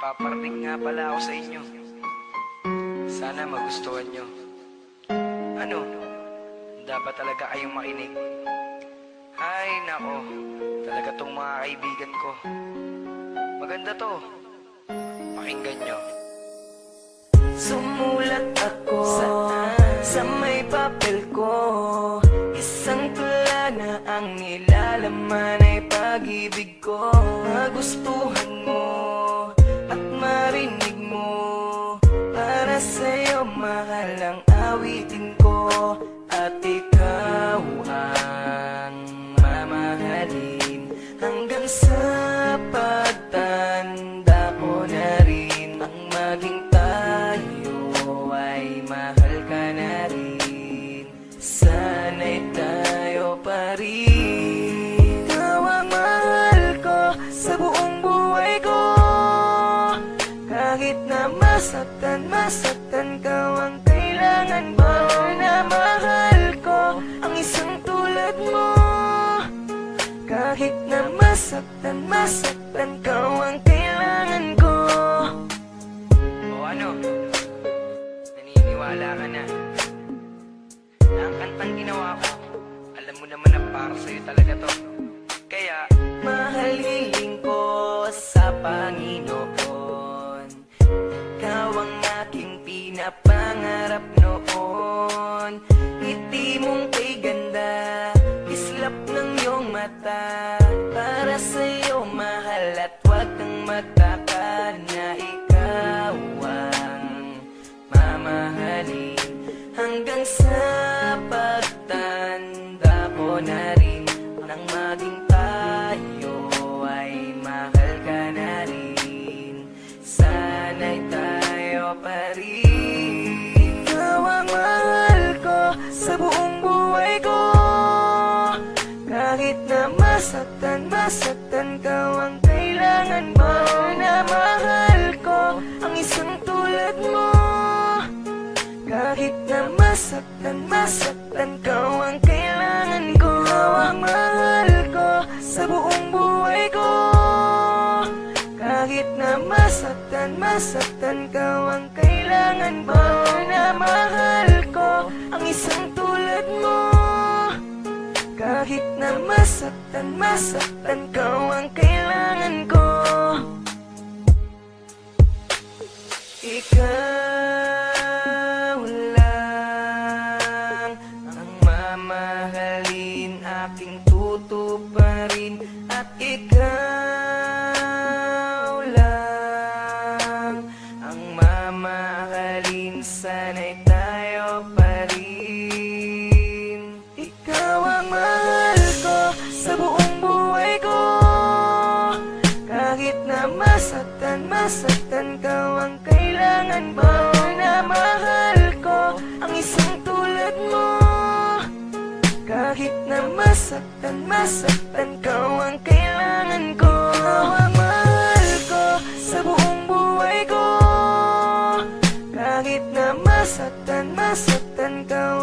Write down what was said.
paparating nga pala ako sa inyo. Sana magustuhan nyo. Ano? Dapat talaga kayong makinig. Ay nako, talaga tong mga kaibigan ko. Maganda to. Pakinggan nyo. Sumulat ako sa may papel ko. Isang tula na ang nilalaman ay pag-ibig ko. Magustuhan mo at marinig mo. Para sa'yo mahal ang awitin ko. At ikaw ang mamahalin hanggang sa pagtanda ko na rin. Ang maging tayo ay mahal ka na rin. Sana'y tayo pa rin. Ikaw ang mahal ko sa buong buhay ko. Kahit na masaktan ka, ang kailangan ba na mahal ko ang isang tulad mo. Kahit na masaktan ka, ang kailangan ko. O ano? Naniniwala ka na? Na ang kantang ginawa ko, alam mo naman na para sa'yo talaga to. Kaya, mahal hiling ko sa Panginoon. Ikaw ang aking pinapangarap noon. Ngiti mong kay ganda, islap ng iyong mata. Para sa'yo mahal at huwag kang magtaka na ikaw ang mamahalin hanggang sa pagtanda ko na rin. Nang maging tayo ay mahal ka na rin. Sana'y tayo pa rin. Ikaw ang mahal ko sa buong buhay ko. Kahit na masaktan ka, ang kailangan ba na mahal ko ang isang tulad mo. Kahit na masaktan ka, ang kailangan ko. Ikaw ang mahal ko sa buong buhay ko. Kahit na masaktan ka, ang kailangan ba na mahal ko ang isang tulad mo. Kahit na masaktan ka, ang kailangan ko. Ikaw lang ang mamahalin, aking tutuparin. At ikaw lang ang mamahalin, sana'y tayo pa rin. Ikaw ang mahal ko sa buong buhay ko. Kahit na masaktan ka, ang kailangan ba na mahal ko ang isang tulad mo. Kahit na masaktan ka, ang kailangan ko. Ikaw ang mahal ko sa buong buhay ko. Kahit na masaktan ka,